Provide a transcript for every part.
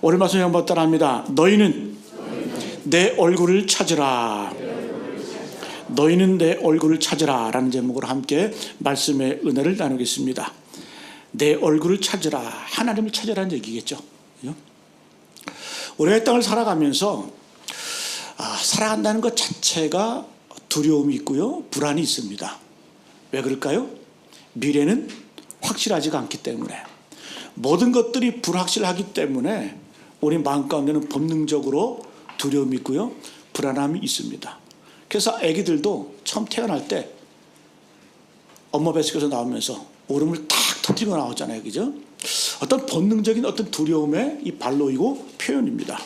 오늘 말씀 한번 따라합니다. 너희는 내 얼굴을 찾으라. 너희는 내 얼굴을 찾으라 라는 제목으로 함께 말씀의 은혜를 나누겠습니다. 내 얼굴을 찾으라, 하나님을 찾으라는 얘기겠죠. 우리가 이 땅을 살아가면서 살아간다는 것 자체가 두려움이 있고요, 불안이 있습니다. 왜 그럴까요? 미래는 확실하지가 않기 때문에, 모든 것들이 불확실하기 때문에 우리 마음 가운데는 본능적으로 두려움이 있고요, 불안함이 있습니다. 그래서 아기들도 처음 태어날 때 엄마 뱃속에서 나오면서 울음을 탁 터뜨리고 나오잖아요, 그죠? 어떤 본능적인 어떤 두려움의 이 발로이고 표현입니다.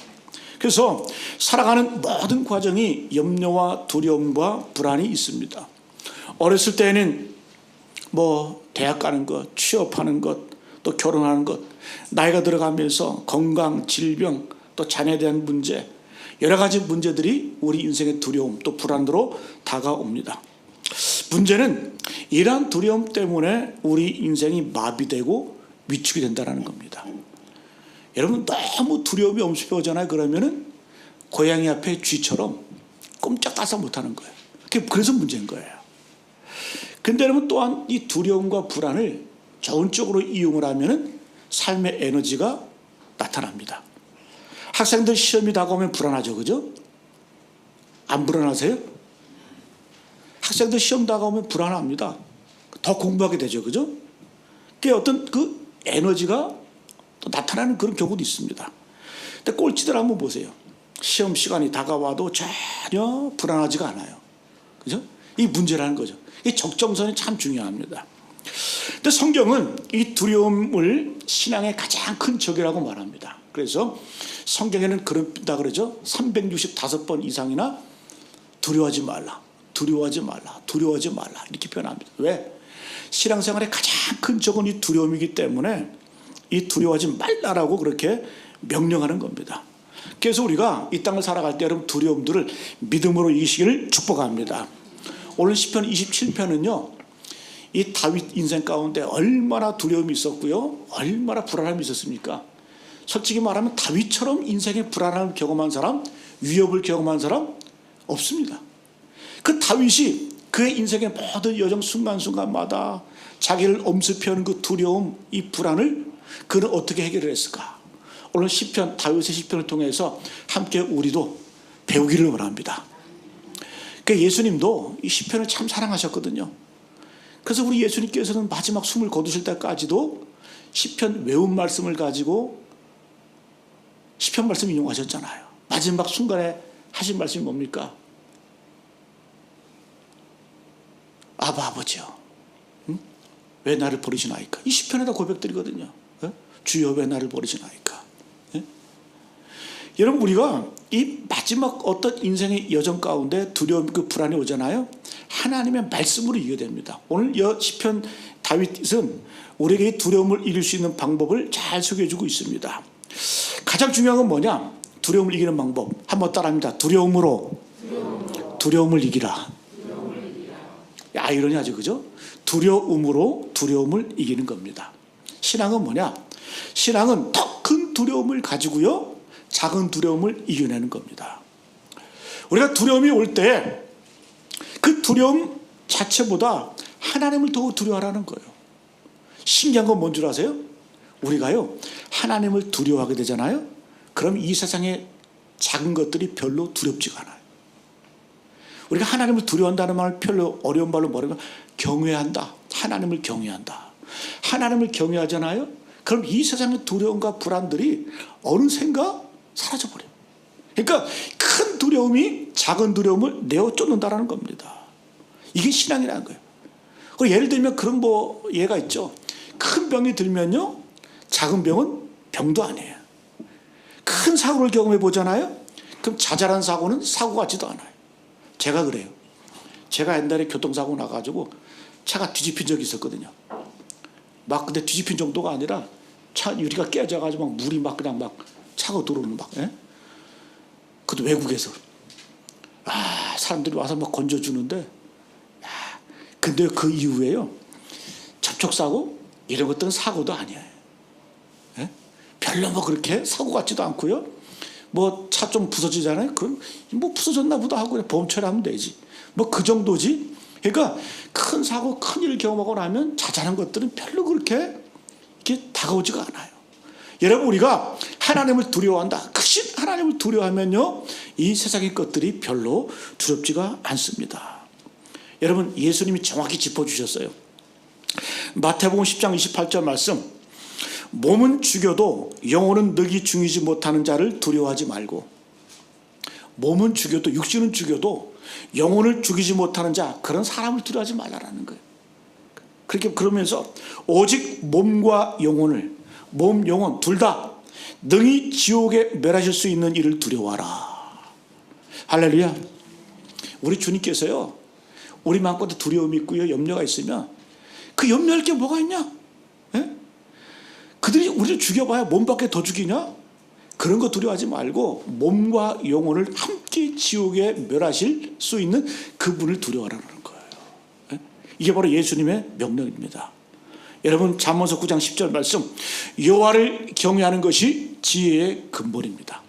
그래서 살아가는 모든 과정이 염려와 두려움과 불안이 있습니다. 어렸을 때에는 대학 가는 것, 취업하는 것, 또 결혼하는 것, 나이가 들어가면서 건강, 질병, 또 자녀에 대한 문제, 여러 가지 문제들이 우리 인생의 두려움, 또 불안으로 다가옵니다. 문제는 이러한 두려움 때문에 우리 인생이 마비되고 위축이 된다는 겁니다. 여러분, 너무 두려움이 엄습해오잖아요. 그러면은 고양이 앞에 쥐처럼 꼼짝달싹 못하는 거예요. 그래서 문제인 거예요. 근데 여러분, 또한 이 두려움과 불안을 좋은 쪽으로 이용을 하면은 삶의 에너지가 나타납니다. 학생들 시험이 다가오면 불안하죠, 그죠? 안 불안하세요? 학생들 시험 다가오면 불안합니다. 더 공부하게 되죠, 그죠? 그게 어떤 그 에너지가 또 나타나는 그런 경우도 있습니다. 근데 꼴찌들 한번 보세요. 시험 시간이 다가와도 전혀 불안하지가 않아요, 그죠? 이 문제라는 거죠. 이 적정선이 참 중요합니다. 근데 성경은 이 두려움을 신앙의 가장 큰 적이라고 말합니다. 그래서 성경에는 그런다 그러죠. 365번 이상이나 두려워하지 말라, 두려워하지 말라, 두려워하지 말라 이렇게 표현합니다. 왜? 신앙생활의 가장 큰 적은 이 두려움이기 때문에 이 두려워하지 말라라고 그렇게 명령하는 겁니다. 그래서 우리가 이 땅을 살아갈 때 여러분 두려움들을 믿음으로 이기시기를 축복합니다. 오늘 시편 27편은요, 이 다윗 인생 가운데 얼마나 두려움이 있었고요, 얼마나 불안함이 있었습니까? 솔직히 말하면 다윗처럼 인생의 불안함을 경험한 사람, 위협을 경험한 사람 없습니다. 그 다윗이 그의 인생의 모든 여정 순간순간마다 자기를 엄습해오는 그 두려움, 이 불안을 그는 어떻게 해결을 했을까? 오늘 시편, 다윗의 시편을 통해서 함께 우리도 배우기를 원합니다. 그러니까 예수님도 이 시편을 참 사랑하셨거든요. 그래서 우리 예수님께서는 마지막 숨을 거두실 때까지도 시편 외운 말씀을 가지고 시편 말씀 인용하셨잖아요. 마지막 순간에 하신 말씀이 뭡니까? 아버지요, 왜 나를 버리시나이까? 이 시편에다 고백드리거든요. 주여 왜 나를 버리시나이까? 여러분, 우리가 이 마지막 어떤 인생의 여정 가운데 두려움, 그 불안이 오잖아요. 하나님의 말씀으로 이겨야 됩니다. 오늘 시편 다윗은 우리에게 이 두려움을 이길 수 있는 방법을 잘 소개해주고 있습니다. 가장 중요한 건 뭐냐? 두려움을 이기는 방법. 한번 따라합니다. 두려움으로 두려움을 이기라. 아이러니하죠, 그죠? 두려움으로 두려움을 이기는 겁니다. 신앙은 뭐냐? 신앙은 더 큰 두려움을 가지고요, 작은 두려움을 이겨내는 겁니다. 우리가 두려움이 올 때 그 두려움 자체보다 하나님을 더욱 두려워하라는 거예요. 신기한 건 뭔 줄 아세요? 우리가요, 하나님을 두려워하게 되잖아요. 그럼 이 세상의 작은 것들이 별로 두렵지가 않아요. 우리가 하나님을 두려워한다는 말을 별로 어려운 말로 뭐라면 경외한다. 하나님을 경외한다. 하나님을 경외하잖아요. 그럼 이 세상의 두려움과 불안들이 어느샌가 사라져버려요. 그러니까 큰 두려움이 작은 두려움을 내어 쫓는다라는 겁니다. 이게 신앙이라는 거예요. 예를 들면 그런 예가 있죠. 큰 병이 들면요, 작은 병은 병도 아니에요. 큰 사고를 경험해 보잖아요. 그럼 자잘한 사고는 사고 같지도 않아요. 제가 그래요. 제가 옛날에 교통사고 나가지고 차가 뒤집힌 적이 있었거든요. 근데 뒤집힌 정도가 아니라 차 유리가 깨져가지고 물이 그냥 차고 들어오는 그것도 외국에서. 사람들이 와서 건져주는데, 근데 그 이후에요, 접촉사고 이런 것들은 사고도 아니에요. 별로 뭐 그렇게 사고 같지도 않고요. 뭐 차 좀 부서지잖아요. 그럼 뭐 부서졌나 보다 하고 그냥 보험 처리하면 되지. 뭐 그 정도지. 그러니까 큰 사고, 큰 일 경험하고 나면 자잘한 것들은 별로 그렇게 이렇게 다가오지가 않아요. 여러분, 우리가 하나님을 두려워한다. 크신 하나님을 두려워하면요, 이 세상의 것들이 별로 두렵지가 않습니다. 여러분, 예수님이 정확히 짚어주셨어요. 마태복음 10장 28절 말씀. 몸은 죽여도 영혼은 늙이 중이지 못하는 자를 두려워하지 말고. 몸은 죽여도, 육신은 죽여도 영혼을 죽이지 못하는 자, 그런 사람을 두려워하지 말라라는 거예요. 그렇게 그러면서 오직 몸과 영혼을, 몸, 영혼 둘 다 능히 지옥에 멸하실 수 있는 일을 두려워하라. 할렐루야. 우리 주님께서요, 우리 마음껏 두려움이 있고요, 염려가 있으면 그 염려할 게 뭐가 있냐? 예? 그들이 우리를 죽여봐야 몸밖에 더 죽이냐? 그런 거 두려워하지 말고 몸과 영혼을 함께 지옥에 멸하실 수 있는 그분을 두려워하라는 거예요. 예? 이게 바로 예수님의 명령입니다. 여러분, 잠언서 9장 10절 말씀. 여호와를 경외하는 것이 지혜의 근본입니다.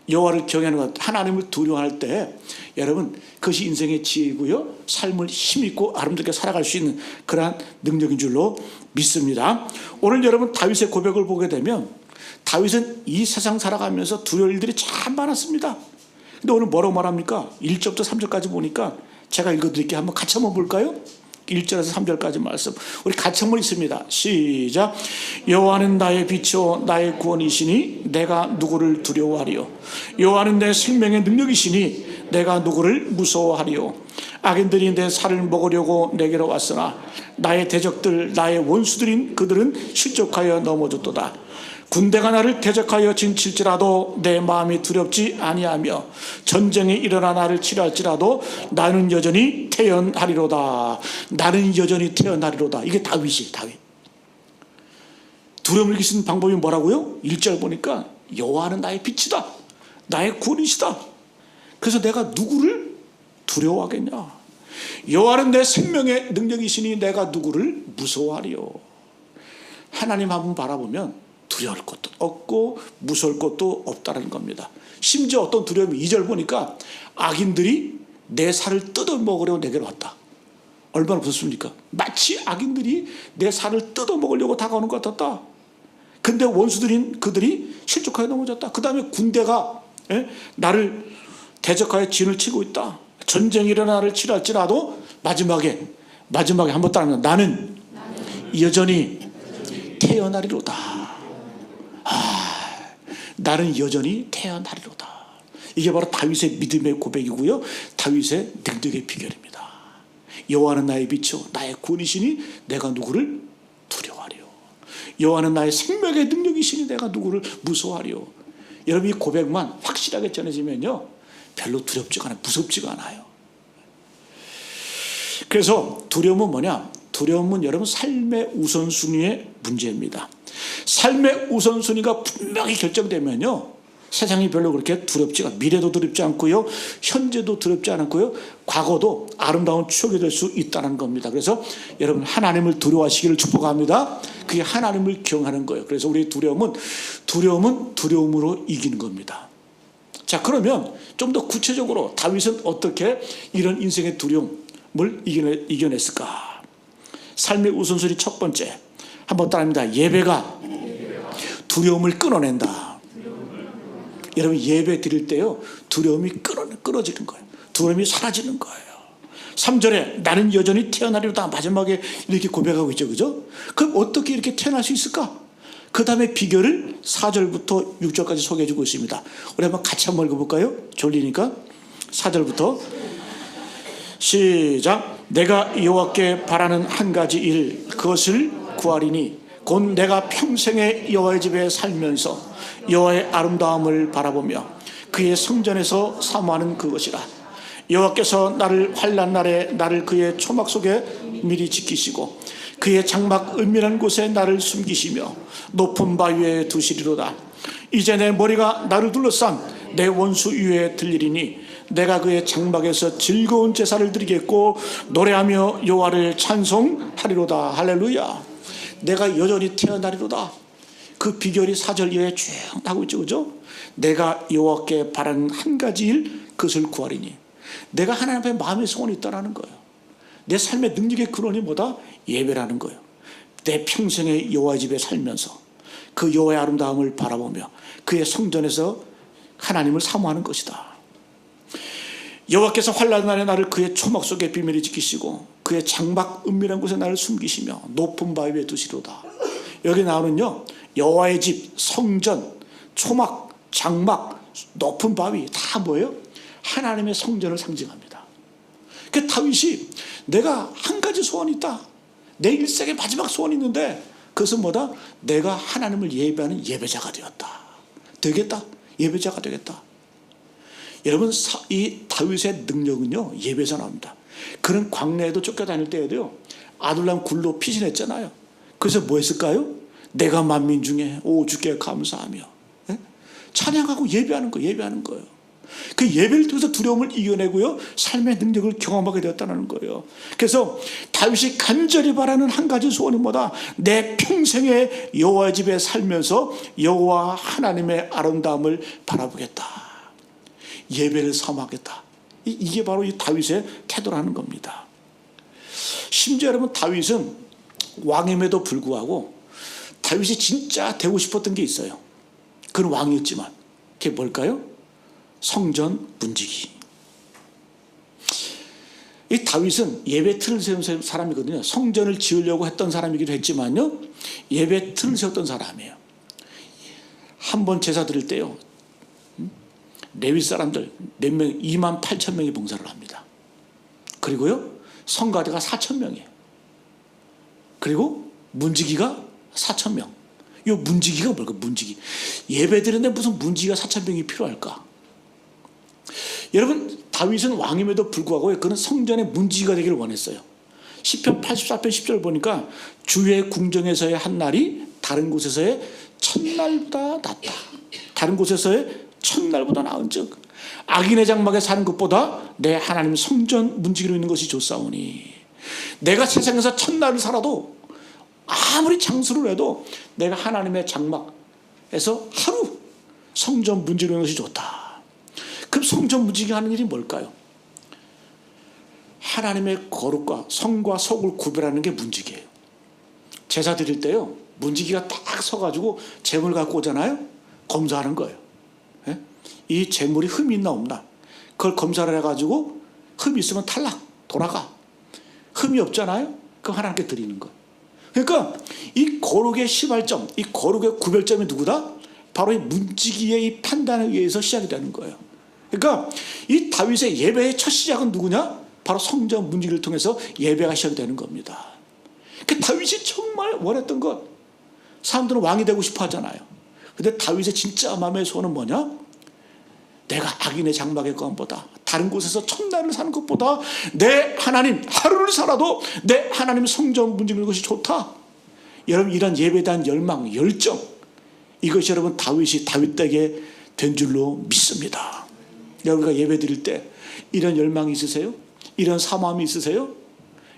여호와를 경외하는 것, 하나님을 두려워할 때 여러분, 그것이 인생의 지혜이고요, 삶을 힘있고 아름답게 살아갈 수 있는 그러한 능력인 줄로 믿습니다. 오늘 여러분, 다윗의 고백을 보게 되면 다윗은 이 세상 살아가면서 두려울 일들이 참 많았습니다. 근데 오늘 뭐라고 말합니까? 1절부터 3절까지 보니까 제가 읽어드릴게요. 한번 같이 한번 볼까요? 1절에서 3절까지 말씀, 우리 같이 한번 있습니다. 시작. 여호와는 나의 빛이요 나의 구원이시니 내가 누구를 두려워하리요. 여호와는 내 생명의 능력이시니 내가 누구를 무서워하리요. 악인들이 내 살을 먹으려고 내게로 왔으나 나의 대적들, 나의 원수들인 그들은 실족하여 넘어졌도다. 군대가 나를 대적하여 진칠지라도 내 마음이 두렵지 아니하며 전쟁이 일어나 나를 치료할지라도 나는 여전히 태어나리로다. 나는 여전히 태어나리로다. 이게 다윗이에요. 다윗. 두려움을 이기는 방법이 뭐라고요? 1절 보니까 여호와는 나의 빛이다, 나의 구원이시다. 그래서 내가 누구를 두려워하겠냐? 여호와는 내 생명의 능력이시니 내가 누구를 무서워하리요. 하나님 한 분 바라보면 두려울 것도 없고 무서울 것도 없다는 겁니다. 심지어 어떤 두려움이 2절 보니까 악인들이 내 살을 뜯어먹으려고 내게로 왔다. 얼마나 무섭습니까? 마치 악인들이 내 살을 뜯어먹으려고 다가오는 것 같았다. 근데 원수들인 그들이 실족하여 넘어졌다. 그 다음에 군대가 나를 대적하여 진을 치고 있다. 전쟁이 일어나 나를 치랄지라도 마지막에 한번 따르면 나는 여전히 태어나리로다. 나는 여전히 태어나리로다. 이게 바로 다윗의 믿음의 고백이고요, 다윗의 능력의 비결입니다. 여호와는 나의 빛이요 나의 구원이시니 내가 누구를 두려워하리요. 여호와는 나의 생명의 능력이시니 내가 누구를 무서워하리요. 여러분, 이 고백만 확실하게 전해지면요, 별로 두렵지가 않아요. 무섭지가 않아요. 그래서 두려움은 뭐냐? 두려움은 여러분, 삶의 우선순위의 문제입니다. 삶의 우선순위가 분명히 결정되면요, 세상이 별로 그렇게 두렵지가, 미래도 두렵지 않고요, 현재도 두렵지 않고요, 과거도 아름다운 추억이 될 수 있다는 겁니다. 그래서 여러분, 하나님을 두려워하시기를 축복합니다. 그게 하나님을 경외하는 거예요. 그래서 우리의 두려움은 두려움으로 이기는 겁니다. 자, 그러면 좀 더 구체적으로 다윗은 어떻게 이런 인생의 두려움을 이겨냈을까? 삶의 우선순위 첫 번째, 한번 따라합니다. 예배가 두려움을 끊어낸다. 여러분, 예배 드릴 때요, 두려움이 끊어지는 거예요. 두려움이 사라지는 거예요. 3절에 나는 여전히 태어나리로다. 마지막에 이렇게 고백하고 있죠. 그죠? 그럼 어떻게 이렇게 태어날 수 있을까? 그 다음에 비결을 4절부터 6절까지 소개해 주고 있습니다. 우리 한번 같이 한번 읽어볼까요? 졸리니까. 4절부터 시작. 내가 여호와께 바라는 한 가지 일, 그것을 구하리니 곧 내가 평생에 여호와의 집에 살면서 여호와의 아름다움을 바라보며 그의 성전에서 사모하는 그것이라. 여호와께서 나를 환난 날에 나를 그의 초막 속에 미리 지키시고 그의 장막 은밀한 곳에 나를 숨기시며 높은 바 위에 두시리로다. 이제 내 머리가 나를 둘러싼 내 원수 위에 들리리니 내가 그의 장막에서 즐거운 제사를 드리겠고 노래하며 여호와를 찬송하리로다. 할렐루야. 내가 여전히 태어나리로다. 그 비결이 4절 이하에 쭉 나오고 있죠. 그죠? 내가 여호와께 바라는 한 가지 일, 그것을 구하리니. 내가 하나님 앞에 마음의 소원이 있다라는 거예요. 내 삶의 능력의 근원이 뭐다? 예배라는 거예요. 내 평생에 여호와 집에 살면서 그 여호와의 아름다움을 바라보며 그의 성전에서 하나님을 사모하는 것이다. 여호와께서 환난 날에 나를 그의 초막 속에 비밀히 지키시고 그의 장막 은밀한 곳에 나를 숨기시며 높은 바위 위에 두시로다. 여기 나오는요, 여호와의 집, 성전, 초막, 장막, 높은 바위 다 뭐예요? 하나님의 성전을 상징합니다. 그 다윗이 내가 한 가지 소원이 있다. 내 일생의 마지막 소원이 있는데 그것은 뭐다? 내가 하나님을 예배하는 예배자가 되었다. 되겠다. 예배자가 되겠다. 여러분, 이 다윗의 능력은요, 예배에서 나옵니다. 그는 광야에도 쫓겨다닐 때에도요, 아둘람 굴로 피신했잖아요. 그래서 뭐 했을까요? 내가 만민 중에 오 주께 감사하며, 예? 찬양하고 예배하는 거예요. 그 예배를 통해서 두려움을 이겨내고요, 삶의 능력을 경험하게 되었다는 거예요. 그래서 다윗이 간절히 바라는 한 가지 소원이 뭐다? 내 평생에 여호와 집에 살면서 여호와 하나님의 아름다움을 바라보겠다. 예배를 사모하겠다. 이게 바로 이 다윗의 태도라는 겁니다. 심지어 여러분, 다윗은 왕임에도 불구하고 다윗이 진짜 되고 싶었던 게 있어요. 그는 왕이었지만 그게 뭘까요? 성전 문지기. 이 다윗은 예배 틀을 세운 사람이거든요. 성전을 지으려고 했던 사람이기도 했지만요, 예배 틀을 세웠던 사람이에요. 한 번 제사 드릴 때요, 레위 사람들 몇 명, 28,000명이 봉사를 합니다. 그리고요, 성가대가 4,000명이에요. 그리고 문지기가 4,000명. 이 문지기가 뭘까? 문지기. 예배 드리는데 무슨 문지기가 4,000명이 필요할까? 여러분, 다윗은 왕임에도 불구하고 그는 성전의 문지기가 되기를 원했어요. 시편 84편 10절 보니까 주의 궁정에서의 한 날이 다른 곳에서의 첫날보다 낫다. 다른 곳에서의 첫날보다 나은즉 악인의 장막에 사는 것보다 내 하나님 성전 문지기로 있는 것이 좋사오니. 내가 세상에서 첫날을 살아도 아무리 장수를 해도 내가 하나님의 장막에서 하루 성전 문지기로 있는 것이 좋다. 그럼 성전 문지기 하는 일이 뭘까요? 하나님의 거룩과 성과 속을 구별하는 게 문지기예요. 제사 드릴 때요, 문지기가 딱 서가지고 제물 갖고 오잖아요. 검사하는 거예요. 예? 이 제물이 흠이 있나 없나, 그걸 검사를 해가지고 흠이 있으면 탈락, 돌아가. 흠이 없잖아요. 그럼 하나님께 드리는 거예요. 그러니까 이 거룩의 시발점, 이 거룩의 구별점이 누구다? 바로 이 문지기의 이 판단에 의해서 시작이 되는 거예요. 그러니까 이 다윗의 예배의 첫 시작은 누구냐? 바로 성전 문지기를 통해서 예배가 시작이 되는 겁니다. 그 다윗이 정말 원했던 것, 사람들은 왕이 되고 싶어 하잖아요. 근데 다윗의 진짜 마음의 소원은 뭐냐? 내가 악인의 장막의 것보다, 다른 곳에서 첫날을 사는 것보다 내 하나님 하루를 살아도 내 하나님 성전 문지기는 것이 좋다. 여러분, 이런 예배에 대한 열망, 열정, 이것이 여러분 다윗이 다윗되게 된 줄로 믿습니다. 여러분가 예배 드릴 때 이런 열망이 있으세요? 이런 사모함이 있으세요?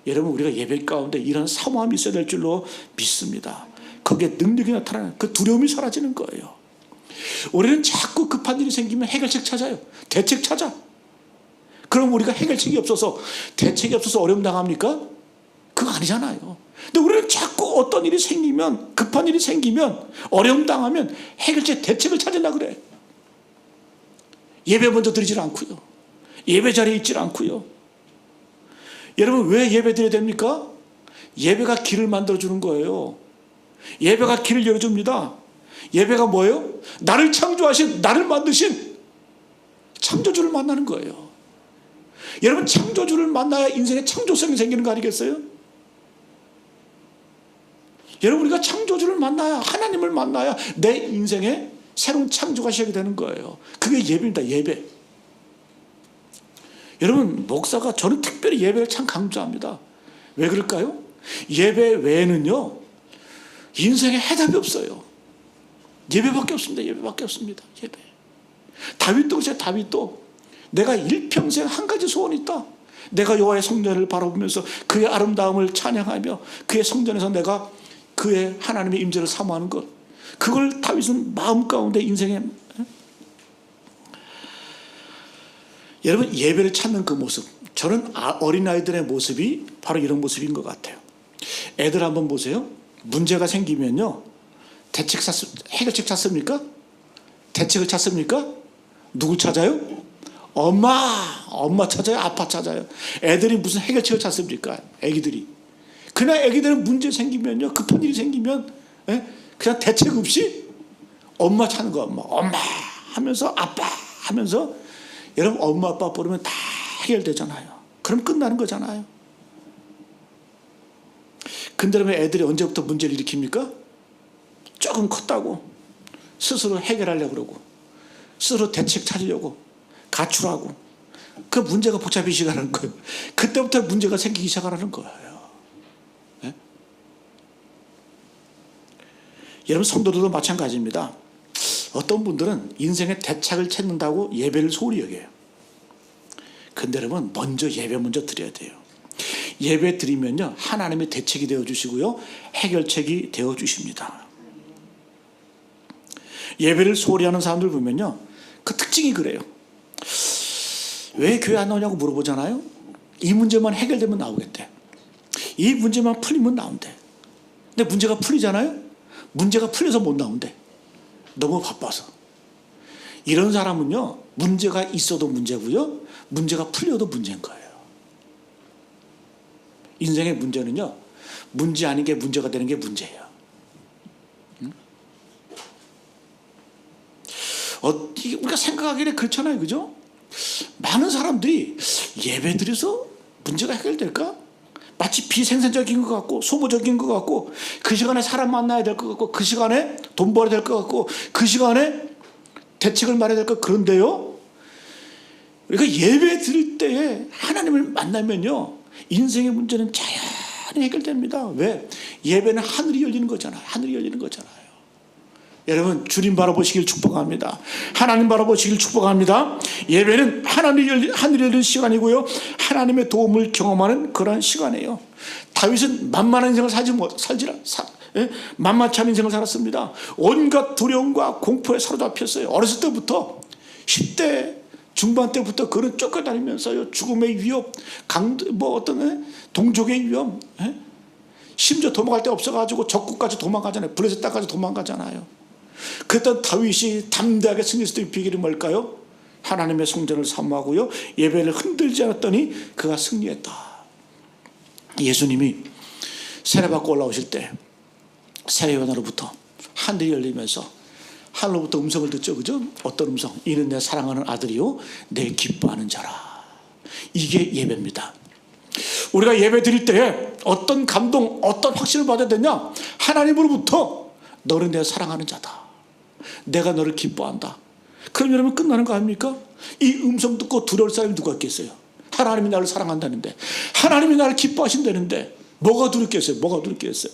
여러분, 우리가 예배 가운데 이런 사모함이 있어야 될 줄로 믿습니다. 거기에 능력이 나타나는 그 두려움이 사라지는 거예요. 우리는 자꾸 급한 일이 생기면 해결책 찾아요. 대책 찾아. 그럼 우리가 해결책이 없어서, 대책이 없어서 어려움 당합니까? 그거 아니잖아요. 근데 우리는 자꾸 어떤 일이 생기면, 급한 일이 생기면, 어려움 당하면 해결책, 대책을 찾으려고 그래. 예배 먼저 드리질 않고요, 예배 자리에 있질 않고요. 여러분, 왜 예배 드려야 됩니까? 예배가 길을 만들어주는 거예요. 예배가 길을 열어줍니다. 예배가 뭐예요? 나를 창조하신, 나를 만드신 창조주를 만나는 거예요. 여러분, 창조주를 만나야 인생에 창조성이 생기는 거 아니겠어요? 여러분, 우리가 창조주를 만나야, 하나님을 만나야 내 인생에 새로운 창조가 시작이 되는 거예요. 그게 예배입니다. 예배. 여러분, 목사가, 저는 특별히 예배를 참 강조합니다. 왜 그럴까요? 예배 외에는요, 인생에 해답이 없어요. 예배밖에 없습니다. 예배밖에 없습니다. 예배. 다윗도 그렇죠. 다윗도 내가 일평생 한 가지 소원이 있다. 내가 여호와의 성전을 바라보면서 그의 아름다움을 찬양하며 그의 성전에서 내가 그의 하나님의 임재를 사모하는 것. 그걸 다윗은 마음 가운데 인생에, 여러분 예배를 찾는 그 모습, 저는 어린아이들의 모습이 바로 이런 모습인 것 같아요. 애들 한번 보세요. 문제가 생기면요, 해결책 찾습니까? 대책을 찾습니까? 누구 찾아요? 엄마 찾아요? 아빠 찾아요? 애들이 무슨 해결책을 찾습니까? 애기들이. 그냥 애기들은 문제 생기면요, 급한 일이 생기면 그냥 대책 없이 엄마 찾는 거야. 엄마 하면서 아빠 하면서. 여러분 엄마 아빠 부르면 다 해결되잖아요. 그럼 끝나는 거잖아요. 근데 그러면 애들이 언제부터 문제를 일으킵니까? 조금 컸다고 스스로 해결하려고 그러고 스스로 대책 찾으려고 가출하고 그 문제가 복잡해지기 시작하는 거예요. 그때부터 문제가 생기기 시작하는 거예요. 네? 여러분 성도들도 마찬가지입니다. 어떤 분들은 인생의 대책을 찾는다고 예배를 소홀히 여겨요. 근데 여러분 먼저 예배 먼저 드려야 돼요. 예배 드리면요, 하나님의 대책이 되어주시고요, 해결책이 되어주십니다. 예배를 소홀히 하는 사람들 보면요, 그 특징이 그래요. 왜 교회 안 나오냐고 물어보잖아요. 이 문제만 해결되면 나오겠대. 이 문제만 풀리면 나온대. 근데 문제가 풀리잖아요. 문제가 풀려서 못 나온대. 너무 바빠서. 이런 사람은요, 문제가 있어도 문제고요, 문제가 풀려도 문제인 거예요. 인생의 문제는요, 문제 아닌 게 문제가 되는 게 문제예요. 우리가 생각하기에 그렇잖아요, 그죠? 많은 사람들이 예배 드려서 문제가 해결될까? 마치 비생산적인 것 같고 소모적인 것 같고 그 시간에 사람 만나야 될 것 같고 그 시간에 돈 벌어야 될 것 같고 그 시간에 대책을 말해야 될 것 같고. 그런데요, 우리가 예배 드릴 때에 하나님을 만나면요, 인생의 문제는 자연히 해결됩니다. 왜? 예배는 하늘이 열리는 거잖아요. 하늘이 열리는 거잖아요. 여러분 주님 바라보시길 축복합니다. 하나님 바라보시길 축복합니다. 예배는 하늘이 열린 시간이고요, 하나님의 도움을 경험하는 그런 시간이에요. 다윗은 만만한 인생을 만만치 않은 인생을 살았습니다. 온갖 두려움과 공포에 사로잡혔어요. 어렸을 때부터 10대 중반 때부터 그는 쫓겨다니면서요, 죽음의 위협, 동족의 위험, 심지어 도망갈 데 없어가지고 적국까지 도망가잖아요. 블레셋 땅까지 도망가잖아요. 그랬던 다윗이 담대하게 승리했을 때 비결이 뭘까요? 하나님의 성전을 사모하고요, 예배를 흔들지 않았더니 그가 승리했다. 예수님이 세례받고 올라오실 때 세례요한으로부터 하늘이 열리면서 하늘로부터 음성을 듣죠, 그죠? 어떤 음성? 이는 내 사랑하는 아들이요 내 기뻐하는 자라. 이게 예배입니다. 우리가 예배 드릴 때에 어떤 감동, 어떤 확신을 받아야 되냐? 하나님으로부터 너는 내 사랑하는 자다, 내가 너를 기뻐한다. 그럼 여러분 끝나는 거 아닙니까? 이 음성 듣고 두려울 사람이 누가 있겠어요? 하나님이 나를 사랑한다는데, 하나님이 나를 기뻐하신다는데 뭐가 두렵겠어요? 뭐가 두렵겠어요?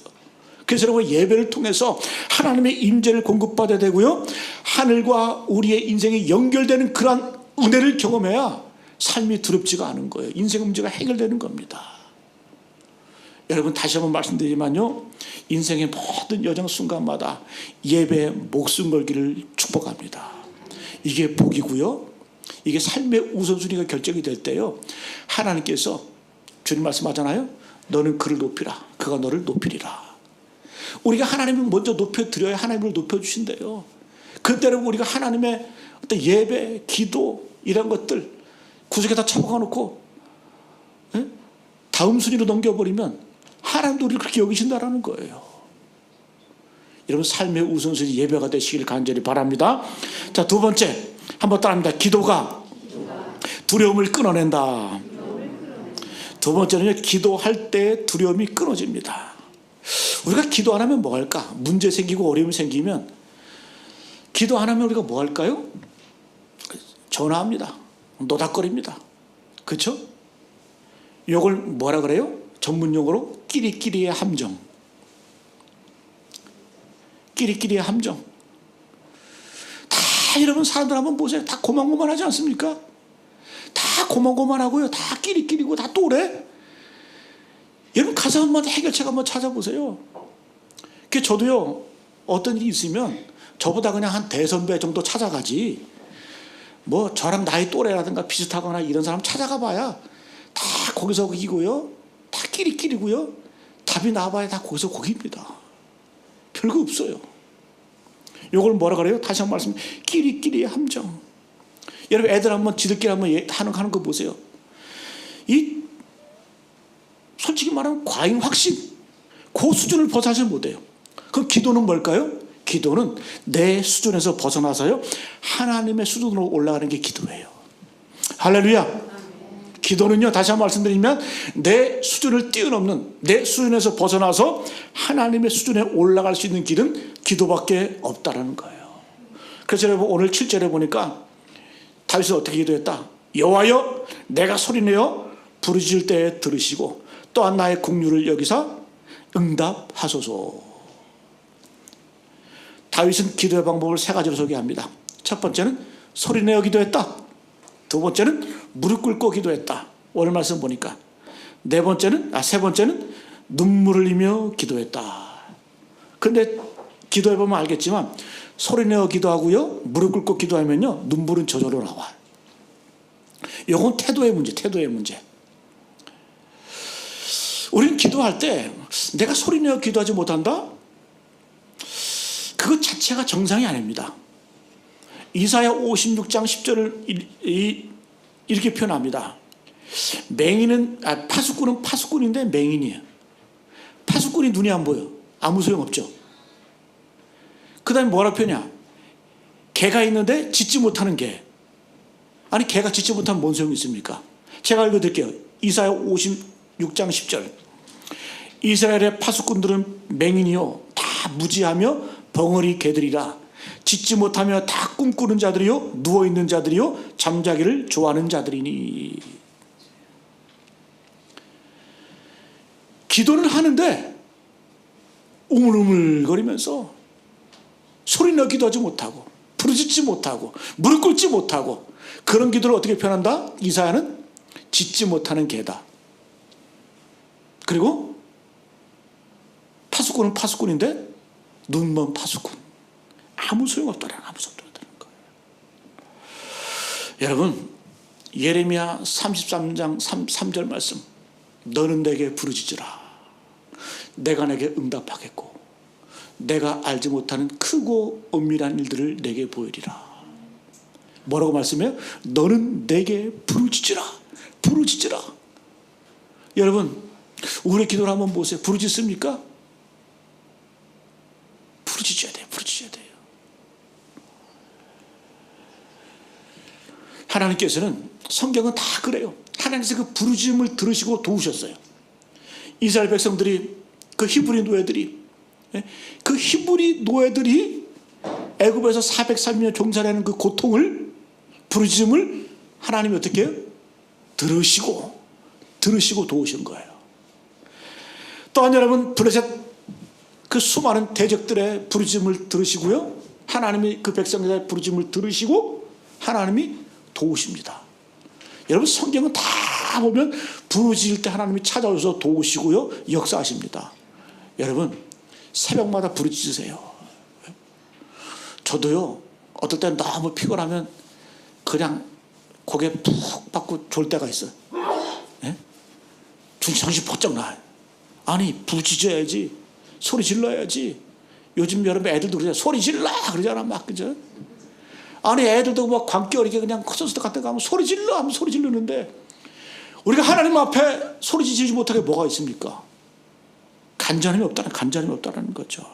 그래서 여러분 예배를 통해서 하나님의 임재를 공급받아야 되고요, 하늘과 우리의 인생이 연결되는 그러한 은혜를 경험해야 삶이 두렵지가 않은 거예요. 인생 문제가 해결되는 겁니다. 여러분 다시 한번 말씀드리지만요, 인생의 모든 여정 순간마다 예배에 목숨 걸기를 축복합니다. 이게 복이고요, 이게 삶의 우선순위가 결정이 될 때요, 하나님께서 주님 말씀하잖아요. 너는 그를 높이라, 그가 너를 높이리라. 우리가 하나님을 먼저 높여드려야 하나님을 높여주신대요. 그때는 우리가 하나님의 어떤 예배, 기도 이런 것들 구석에다 처박아 놓고 다음 순위로 넘겨버리면 하나님도 우리를 그렇게 여기신다라는 거예요. 여러분 삶의 우선순위 예배가 되시길 간절히 바랍니다. 자, 두 번째 한번 따라합니다. 기도가 두려움을 끊어낸다. 두 번째는요, 기도할 때 두려움이 끊어집니다. 우리가 기도 안 하면 뭐 할까? 문제 생기고 어려움이 생기면 기도 안 하면 우리가 뭐 할까요? 전화합니다. 노닥거립니다. 그렇죠? 이걸 뭐라 그래요? 전문용어로 끼리끼리의 함정. 끼리끼리의 함정. 다 여러분 사람들 한번 보세요. 다 고만고만하지 않습니까? 다 고만고만하고요, 다 끼리끼리고 다 또래. 여러분 가서 한번 해결책 한번 찾아보세요. 그 저도요 어떤 일이 있으면 저보다 그냥 한 대선배 정도 찾아가지, 뭐 저랑 나이 또래라든가 비슷하거나 이런 사람 찾아가 봐야 다 거기서 거기고요, 다 끼리끼리고요, 답이 나와봐야 다 거기서 거기입니다. 별거 없어요. 요걸 뭐라 그래요? 다시 한번 말씀, 끼리끼리의 함정. 여러분, 애들 한번 지들끼리 한번 하는 거 보세요. 이 솔직히 말하면 과잉 확신, 그 수준을 벗어나지 못해요. 그럼 기도는 뭘까요? 기도는 내 수준에서 벗어나서요, 하나님의 수준으로 올라가는 게 기도예요. 할렐루야. 기도는요, 다시 한번 말씀드리면 내 수준을 뛰어넘는, 내 수준에서 벗어나서 하나님의 수준에 올라갈 수 있는 길은 기도밖에 없다라는 거예요. 그래서 여러분, 오늘 7절에 보니까 다윗은 어떻게 기도했다? 여호와여, 내가 소리내어 부르짖을 때에 들으시고 또한 나의 국류를 여기사 응답하소서. 다윗은 기도의 방법을 세 가지로 소개합니다. 첫 번째는 소리내어 기도했다. 두 번째는 무릎 꿇고 기도했다. 오늘 말씀 보니까. 세 번째는 눈물을 흘리며 기도했다. 그런데 기도해보면 알겠지만 소리내어 기도하고요, 무릎 꿇고 기도하면요, 눈물은 저절로 나와. 이건 태도의 문제, 태도의 문제. 우리는 기도할 때 내가 소리내어 기도하지 못한다? 그것 자체가 정상이 아닙니다. 이사야 56장 10절을 이렇게 표현합니다. 파수꾼은 파수꾼인데 맹인이에요. 파수꾼이 눈이 안 보여. 아무 소용없죠. 그 다음에 뭐라 표현이야? 개가 있는데 짖지 못하는 개. 아니, 개가 짖지 못하면 뭔 소용이 있습니까? 제가 읽어드릴게요. 이사야 56장 10절. 이스라엘의 파수꾼들은 맹인이요, 다 무지하며 벙어리 개들이라. 짖지 못하며 다 꿈꾸는 자들이요, 누워있는 자들이요, 잠자기를 좋아하는 자들이니. 기도는 하는데 우물우물거리면서 소리내어 기도하지 못하고 부르짖지 못하고 무릎 꿇지 못하고, 그런 기도를 어떻게 표현한다? 이사야는 짖지 못하는 개다. 그리고 파수꾼은 파수꾼인데 눈먼 파수꾼. 아무 소용없다는 거예요. 여러분, 예레미야 33장 3절 말씀. 너는 내게 부르짖으라. 내가 내게 응답하겠고 내가 알지 못하는 크고 엄밀한 일들을 내게 보이리라. 뭐라고 말씀해요? 너는 내게 부르짖으라. 부르짖으라. 여러분, 우리 기도를 한번 보세요. 부르짖습니까? 부르짖어야 돼요. 부르짖어야 돼요. 하나님께서는, 성경은 다 그래요. 하나님께서 그 부르짖음을 들으시고 도우셨어요. 이스라엘 백성들이, 그 히브리 노예들이 애굽에서 430년 종살이하는 그 고통을, 부르짖음을 하나님이 어떻게 해요? 들으시고 도우신 거예요. 또한 여러분, 블레셋 그 수많은 대적들의 부르짖음을 들으시고요, 하나님이 그 백성들의 부르짖음을 들으시고 하나님이 도우십니다. 여러분, 성경은 다 보면 부르짖을 때 하나님이 찾아오셔서 도우시고요, 역사하십니다. 여러분, 새벽마다 부르짖으세요. 저도요, 어떨 땐 너무 피곤하면 그냥 고개 푹 받고 졸 때가 있어요. 네? 정신 번쩍 나요. 아니, 부르짖어야지, 소리 질러야지. 요즘 여러분 애들도 그러잖아요. 소리 질러 그러잖아, 막. 그죠? 아니, 애들도 막 광기 어리게 그냥 콘서트 같은 거 하면 소리 질러 하면 소리 지르는데, 우리가 하나님 앞에 소리 지르지 못하게 뭐가 있습니까? 간절함이 없다는 거죠.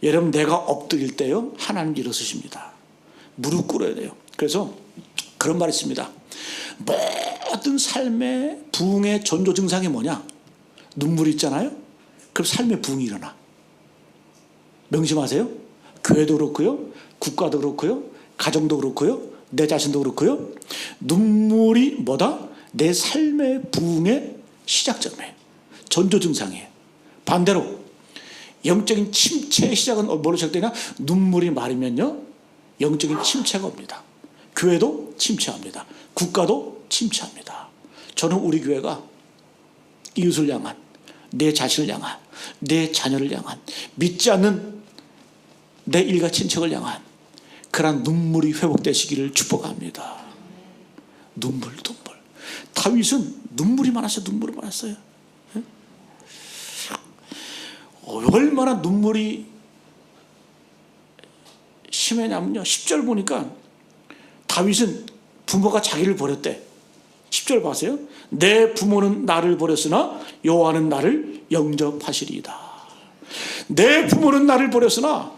여러분, 내가 엎드릴 때요, 하나님 일어서십니다. 무릎 꿇어야 돼요. 그래서 그런 말이 있습니다. 모든 삶의 부흥의 전조 증상이 뭐냐? 눈물이 있잖아요. 그럼 삶의 부흥이 일어나. 명심하세요. 교회도 그렇고요, 국가도 그렇고요, 가정도 그렇고요, 내 자신도 그렇고요. 눈물이 뭐다? 내 삶의 부흥의 시작점이에요. 전조 증상이에요. 반대로 영적인 침체의 시작은 뭐로 시작되냐? 눈물이 마르면요, 영적인 침체가 옵니다. 교회도 침체합니다. 국가도 침체합니다. 저는 우리 교회가 이웃을 향한, 내 자신을 향한, 내 자녀를 향한, 믿지 않는 내 일가 친척을 향한 그러한 눈물이 회복되시기를 축복합니다. 눈물. 다윗은 눈물이 많았어요. 얼마나 눈물이 심했냐면요, 10절 보니까 다윗은 부모가 자기를 버렸대. 10절 보세요. 내 부모는 나를 버렸으나 여호와는 나를 영접하시리이다. 내 부모는 나를 버렸으나,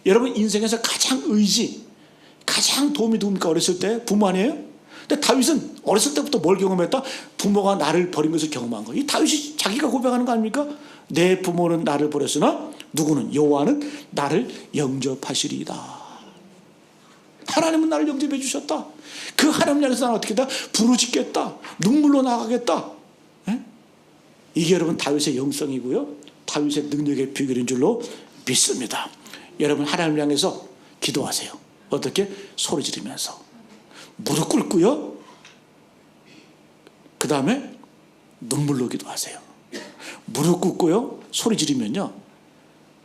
여러분 인생에서 가장 가장 도움이 됩니까? 어렸을 때 부모 아니에요? 근데 다윗은 어렸을 때부터 뭘 경험했다? 부모가 나를 버린 것을 경험한 거예요. 이 다윗이 자기가 고백하는 거 아닙니까? 내 부모는 나를 버렸으나 누구는? 여호와는 나를 영접하시리이다. 하나님은 나를 영접해 주셨다. 그 하나님 향해서 나는 어떻게 했다? 부르짖겠다. 눈물로 나가겠다. 이게 여러분 다윗의 영성이고요, 다윗의 능력의 비결인 줄로 믿습니다. 여러분 하나님 향해서 기도하세요. 어떻게? 소리 지르면서 무릎 꿇고요, 그 다음에 눈물로 기도하세요. 무릎 꿇고요, 소리 지르면요,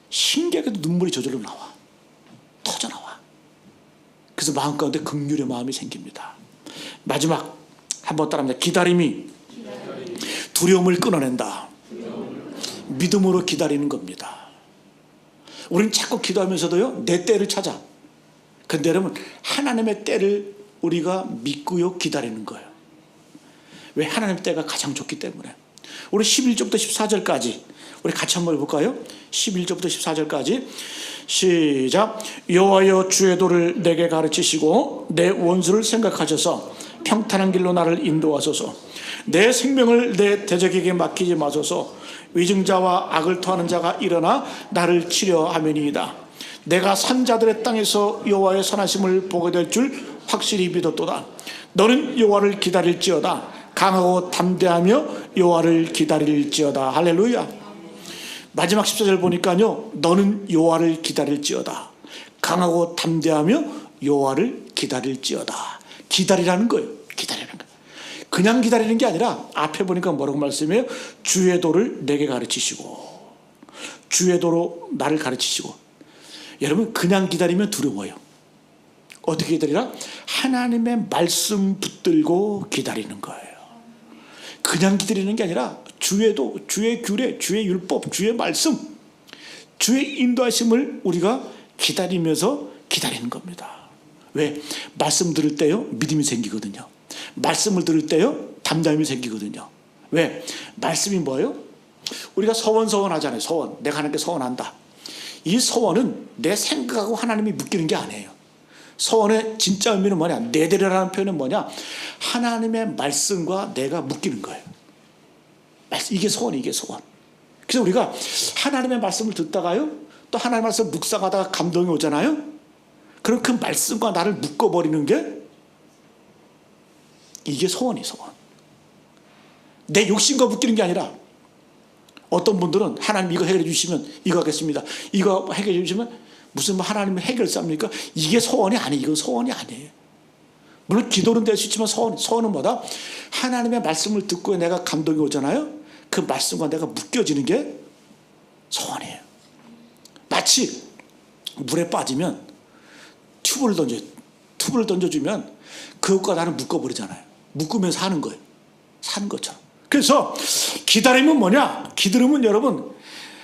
신기하게도 눈물이 저절로 나와, 터져 나와. 그래서 마음 가운데 긍휼의 마음이 생깁니다. 마지막 한번 따라합니다. 기다림이 두려움을 끊어낸다. 믿음으로 기다리는 겁니다. 우리는 자꾸 기도하면서도요, 내 때를 찾아. 근데 여러분 하나님의 때를 우리가 믿고요 기다리는 거예요. 왜? 하나님의 때가 가장 좋기 때문에. 우리 11절부터 14절까지 우리 같이 한번 해볼까요? 11절부터 14절까지 시작. 여호와여 주의 도를 내게 가르치시고 내 원수를 생각하셔서 평탄한 길로 나를 인도하소서. 내 생명을 내 대적에게 맡기지 마소서. 위증자와 악을 토하는 자가 일어나 나를 치려 하매니이다. 내가 산자들의 땅에서 여호와의 선하심을 보게 될 줄 확실히 믿었도다. 너는 여호와를 기다릴지어다. 강하고 담대하며 여호와를 기다릴지어다. 할렐루야. 마지막 14절 보니까요, 너는 여호와를 기다릴지어다. 강하고 담대하며 여호와를 기다릴지어다. 기다리라는 거예요. 기다리는 거예요. 그냥 기다리는 게 아니라 앞에 보니까 뭐라고 말씀해요? 주의 도를 내게 가르치시고, 주의 도로 나를 가르치시고. 여러분 그냥 기다리면 두려워요. 어떻게 기다리라? 하나님의 말씀 붙들고 기다리는 거예요. 그냥 기다리는 게 아니라 주의 도, 주의 규례, 주의 율법, 주의 말씀, 주의 인도하심을 우리가 기다리면서 기다리는 겁니다. 왜? 말씀 들을 때요 믿음이 생기거든요. 말씀을 들을 때요 담담이 생기거든요. 왜? 말씀이 뭐예요? 우리가 서원 하잖아요. 서원. 내가 하나님께 서원한다. 이 서원은 내 생각하고 하나님이 묶이는 게 아니에요. 서원의 진짜 의미는 뭐냐? 내드려라는 표현은 뭐냐? 하나님의 말씀과 내가 묶이는 거예요. 이게 소원이에요. 이게 소원. 그래서 우리가 하나님의 말씀을 듣다가요, 또 하나님의 말씀을 묵상하다가 감동이 오잖아요. 그럼 그 말씀과 나를 묶어버리는 게 이게 소원이에요. 소원. 내 욕심과 묶이는 게 아니라, 어떤 분들은 하나님 이거 해결해 주시면 이거 하겠습니다. 이거 해결해 주시면 무슨 하나님의 해결사입니까? 이게 소원이 아니에요. 이건 소원이 아니에요. 물론 기도는 될 수 있지만 소원은 뭐다? 하나님의 말씀을 듣고 내가 감동이 오잖아요. 그 말씀과 내가 묶여지는 게 소원이에요. 마치 물에 빠지면 튜브를 던져주면 그것과 나는 묶어버리잖아요. 묶으면서 하는 거예요. 사는 것처럼. 그래서 기다림은 뭐냐? 기다림은 여러분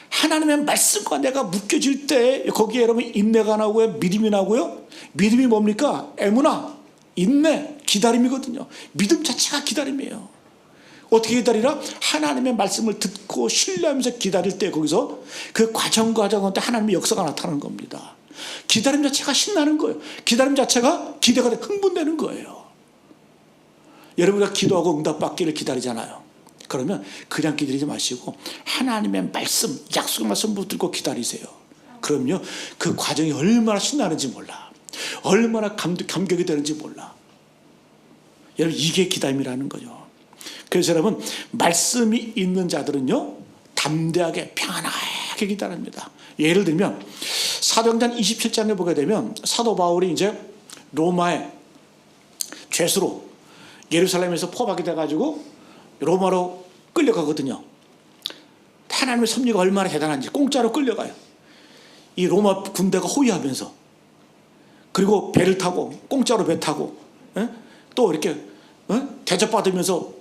하나님의 말씀과 내가 묶여질 때 거기에 여러분 인내가 나고요, 믿음이 나고요. 믿음이 뭡니까? 에무나, 인내, 기다림이거든요. 믿음 자체가 기다림이에요. 어떻게 기다리라? 하나님의 말씀을 듣고 신뢰하면서 기다릴 때 거기서 그 과정 가운데 하나님의 역사가 나타나는 겁니다. 기다림 자체가 신나는 거예요. 기다림 자체가 기대가 돼 흥분되는 거예요. 여러분가 기도하고 응답받기를 기다리잖아요. 그러면 그냥 기다리지 마시고 하나님의 말씀, 약속의 말씀 붙들고 기다리세요. 그럼요, 그 과정이 얼마나 신나는지 몰라. 얼마나 감격이 되는지 몰라. 여러분 이게 기다림이라는 거죠. 그래서 여러분 말씀이 있는 자들은요 담대하게 평안하게 기다립니다. 예를 들면 사도행전 27장에 보게 되면 사도 바울이 이제 로마의 죄수로 예루살렘에서 포박이 돼가지고 로마로 끌려가거든요. 하나님의 섭리가 얼마나 대단한지 공짜로 끌려가요. 이 로마 군대가 호위하면서, 그리고 배를 타고 공짜로 배 타고 또 이렇게 대접받으면서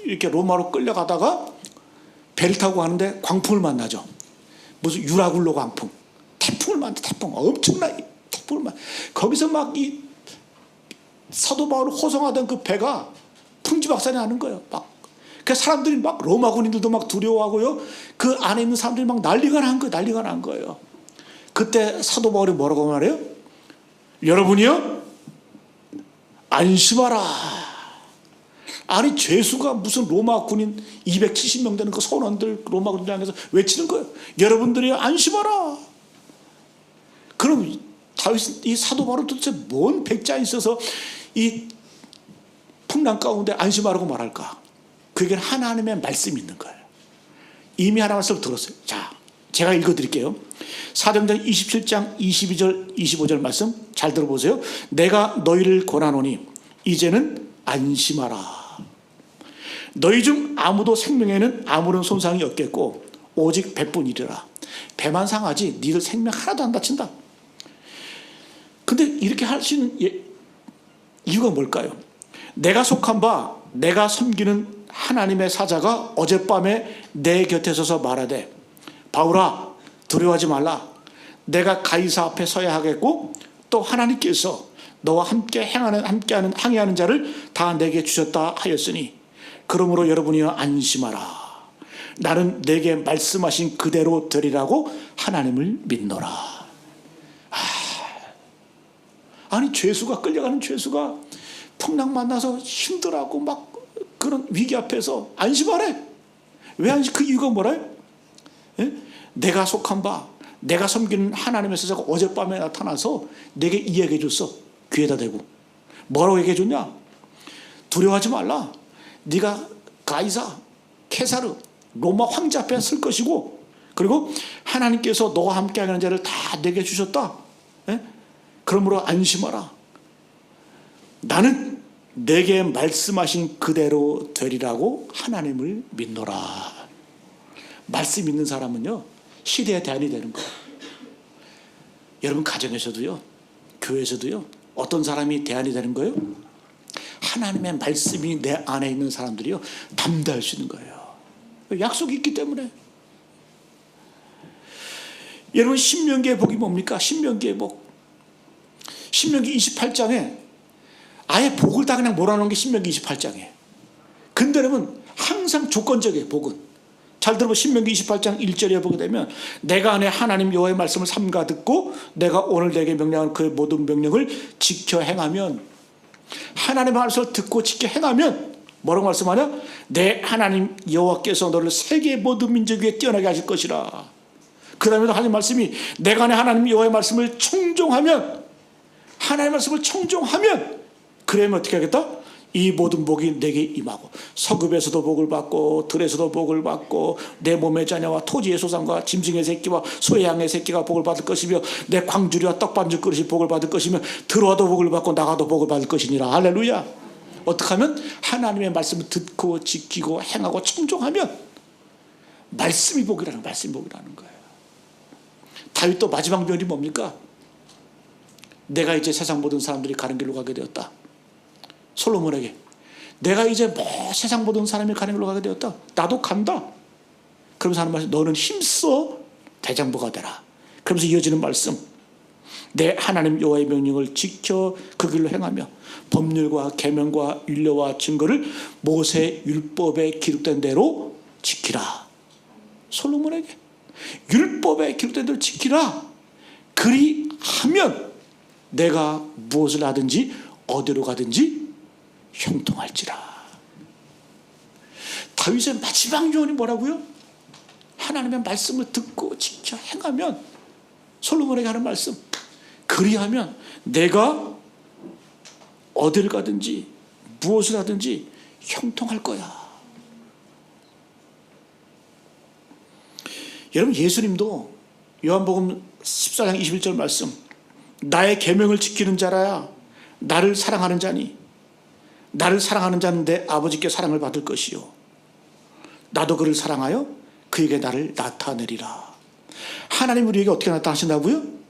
이렇게 로마로 끌려가다가 배를 타고 가는데 광풍을 만나죠. 무슨 유라굴로 광풍, 태풍을 만나. 태풍, 엄청난 태풍을 만나. 거기서 막 이 사도 바울을 호송하던 그 배가 풍지박산이 나는 거예요. 막 그 사람들이 막, 로마 군인들도 막 두려워하고요, 그 안에 있는 사람들이 막 난리가 난 거예요. 그때 사도 바울이 뭐라고 말해요? 여러분이요, 안심하라. 아니, 죄수가 무슨 로마 군인 270명 되는 그 선원들, 로마 군인들 향해서 외치는 거예요. 여러분들이 안심하라. 그럼 다윗, 이 사도 바울은 도대체 뭔 백자에 있어서 이 풍랑 가운데 안심하라고 말할까? 그에게는 하나님의 말씀이 있는 거예요. 이미 하나님 말씀을 들었어요. 자, 제가 읽어드릴게요. 사도행전 27장 22절 25절 말씀 잘 들어보세요. 내가 너희를 권하노니 이제는 안심하라. 너희 중 아무도 생명에는 아무런 손상이 없겠고 오직 배뿐이리라. 배만 상하지 니들 생명 하나도 안 다친다. 근데 이렇게 할 수 있는 이유가 뭘까요? 내가 속한 바, 내가 섬기는 하나님의 사자가 어젯밤에 내 곁에 서서 말하되, 바울아, 두려워하지 말라. 내가 가이사 앞에 서야 하겠고 또 하나님께서 너와 함께 항해하는 자를 다 내게 주셨다 하였으니 그러므로 여러분이여 안심하라. 나는 내게 말씀하신 그대로 되리라고 하나님을 믿노라. 아니, 죄수가, 끌려가는 죄수가 풍랑 만나서 힘들어하고 막 그런 위기 앞에서 안심하래. 왜 안심? 그 이유가 뭐래? 내가 속한 바, 내가 섬기는 하나님의 사자가 어젯밤에 나타나서 내게 이야기해 줬어. 귀에다 대고. 뭐라고 얘기해 줬냐? 두려워하지 말라. 네가 가이사, 케사르, 로마 황제 앞에 설 것이고, 그리고 하나님께서 너와 함께하는 자를 다 내게 주셨다. 그러므로 안심하라. 나는 내게 말씀하신 그대로 되리라고 하나님을 믿노라. 말씀 있는 사람은요, 시대의 대안이 되는 거예요. 여러분, 가정에서도요, 교회에서도요, 어떤 사람이 대안이 되는 거예요? 하나님의 말씀이 내 안에 있는 사람들이요, 담대할 수 있는 거예요. 약속이 있기 때문에. 여러분, 신명기의 복이 뭡니까? 신명기의 복. 신명기 28장에 아예 복을 다 그냥 몰아놓은 게 신명기 28장이에요. 근데 여러분, 항상 조건적이에요, 복은. 잘 들어보면 신명기 28장 1절에 보게 되면, 내가 내 하나님 여호와의 말씀을 삼가 듣고 내가 오늘 내게 명령한 그의 모든 명령을 지켜 행하면, 하나님의 말씀을 듣고 지켜 행하면 뭐라고 말씀하냐? 내 하나님 여호와께서 너를 세계 모든 민족 위에 뛰어나게 하실 것이라. 그 다음에도 하나님 말씀이, 내가 내 하나님 여호와의 말씀을 청종하면, 하나님의 말씀을 청종하면, 그러면 어떻게 하겠다? 이 모든 복이 내게 임하고, 서급에서도 복을 받고 들에서도 복을 받고 내 몸의 자녀와 토지의 소산과 짐승의 새끼와 소의 양의 새끼가 복을 받을 것이며 내 광주리와 떡반죽 그릇이 복을 받을 것이며 들어와도 복을 받고 나가도 복을 받을 것이니라. 할렐루야. 어떻게 하면? 하나님의 말씀을 듣고 지키고 행하고 청종하면 말씀이 복이라는 거예요. 다윗도 마지막 면이 뭡니까? 내가 이제 세상 모든 사람들이 가는 길로 가게 되었다. 솔로몬에게, 내가 이제 세상 모든 사람이 가는 길로 가게 되었다. 나도 간다. 그러면서 하는 말씀, 너는 힘써 대장부가 되라. 그러면서 이어지는 말씀, 내 하나님 여호와의 명령을 지켜 그 길로 행하며 법률과 계명과 율례와 증거를 모세 율법에 기록된 대로 지키라. 솔로몬에게 율법에 기록된 대로 지키라. 그리하면 내가 무엇을 하든지 어디로 가든지 형통할지라. 다윗의 마지막 요원이 뭐라고요? 하나님의 말씀을 듣고 지켜 행하면, 솔로몬에게 하는 말씀, 그리하면 내가 어딜 가든지 무엇을 하든지 형통할 거야. 여러분, 예수님도 요한복음 14장 21절 말씀, 나의 계명을 지키는 자라야 나를 사랑하는 자니 나를 사랑하는 자는 내 아버지께 사랑을 받을 것이요 나도 그를 사랑하여 그에게 나를 나타내리라. 하나님 우리에게 어떻게 나타나신다고요?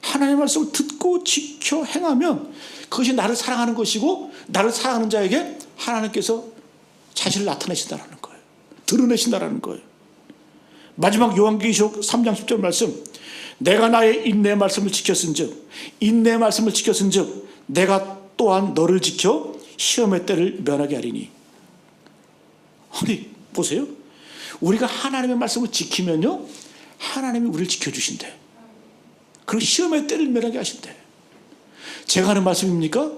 하나님의 말씀을 듣고 지켜 행하면 그것이 나를 사랑하는 것이고, 나를 사랑하는 자에게 하나님께서 자신을 나타내신다라는 거예요. 드러내신다라는 거예요. 마지막 요한계시록 3장 10절 말씀, 내가 나의 인내 말씀을 지켰은즉, 인내 말씀을 지켰은즉 내가 또한 너를 지켜 시험의 때를 면하게 하리니. 아니 보세요, 우리가 하나님의 말씀을 지키면요, 하나님이 우리를 지켜주신대. 그리고 시험의 때를 면하게 하신대. 제가 하는 말씀입니까?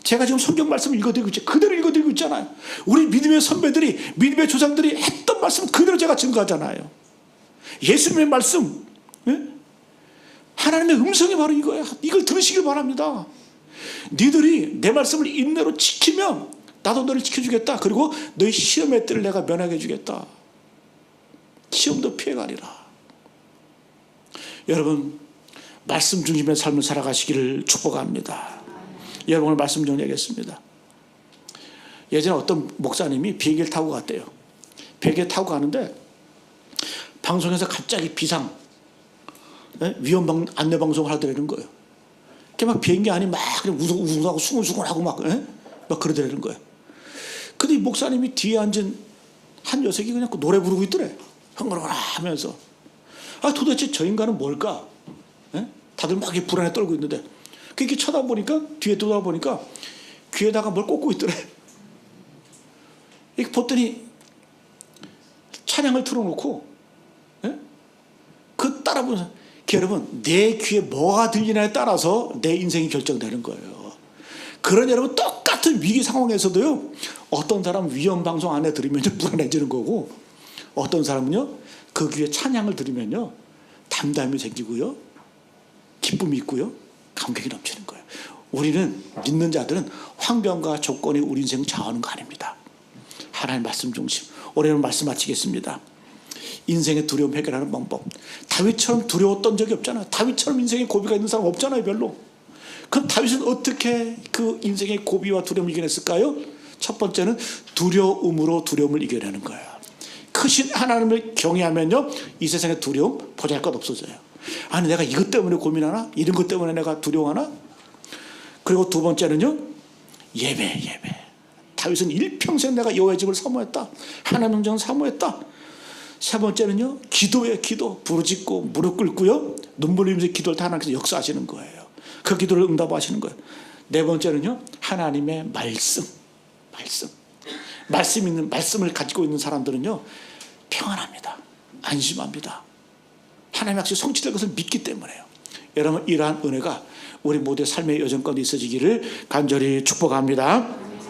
제가 지금 성경 말씀을 읽어드리고 있죠. 그대로 읽어드리고 있잖아요. 우리 믿음의 선배들이, 믿음의 조상들이 했던 말씀 그대로 제가 증거하잖아요. 예수님의 말씀, 하나님의 음성이 바로 이거야. 이걸 들으시길 바랍니다. 너희들이 내 말씀을 인내로 지키면 나도 너를 지켜주겠다. 그리고 너희 시험의 때를 내가 면하게 해주겠다. 시험도 피해가리라. 여러분, 말씀 중심의 삶을 살아가시기를 축복합니다. 여러분, 오늘 말씀 정리하겠습니다. 예전에 어떤 목사님이 비행기를 타고 갔대요. 비행기를 타고 가는데 방송에서 갑자기 비상 위험 안내 방송을 하더라는 거예요. 막 비행기 안이 막 우웅하고 수근수근하고 막 그러더라는 거예요. 근데 이 목사님이 뒤에 앉은 한 녀석이 그냥 노래 부르고 있더래. 흥얼흥얼 하면서. 아, 도대체 저 인간은 뭘까? 다들 막 불안에 떨고 있는데, 그렇게 쳐다보니까, 뒤에 돌아보니까 귀에다가 뭘 꽂고 있더래. 이렇게 봤더니 찬양을 틀어놓고, 그 따라보면서, 여러분, 내 귀에 뭐가 들리냐에 따라서 내 인생이 결정되는 거예요. 그런 여러분, 똑같은 위기 상황에서도요, 어떤 사람은 위험 방송 안에 들으면 불안해지는 거고, 어떤 사람은요, 그 귀에 찬양을 들으면요, 담담이 생기고요, 기쁨이 있고요, 감격이 넘치는 거예요. 우리는, 믿는 자들은 환경과 조건이 우리 인생을 좌우하는 거 아닙니다. 하나님 말씀 중심. 올해는 말씀 마치겠습니다. 인생의 두려움 해결하는 방법. 다윗처럼 두려웠던 적이 없잖아요. 다윗처럼 인생에 고비가 있는 사람 없잖아요, 별로. 그럼 다윗은 어떻게 그 인생의 고비와 두려움을 이겨냈을까요? 첫 번째는 두려움으로 두려움을 이겨내는 거예요. 크신 하나님을 경외하면요, 이 세상의 두려움 보잘것 없어져요. 아니, 내가 이것 때문에 고민하나? 이런 것 때문에 내가 두려워하나? 그리고 두 번째는요, 예배. 다윗은 일평생 내가 여호와의 집을 사모했다. 하나님 영광을 사모했다. 세 번째는요, 기도예요. 기도. 부르짖고 무릎 꿇고요, 눈물 흘리면서 기도를 다 하나님께서 역사하시는 거예요. 그 기도를 응답하시는 거예요. 네 번째는요, 하나님의 말씀. 말씀 있는, 말씀을 가지고 있는 사람들은요, 평안합니다. 안심합니다. 하나님의 약속이 성취될 것을 믿기 때문에요. 여러분, 이러한 은혜가 우리 모두의 삶의 여정 가운데 있어지기를 간절히 축복합니다.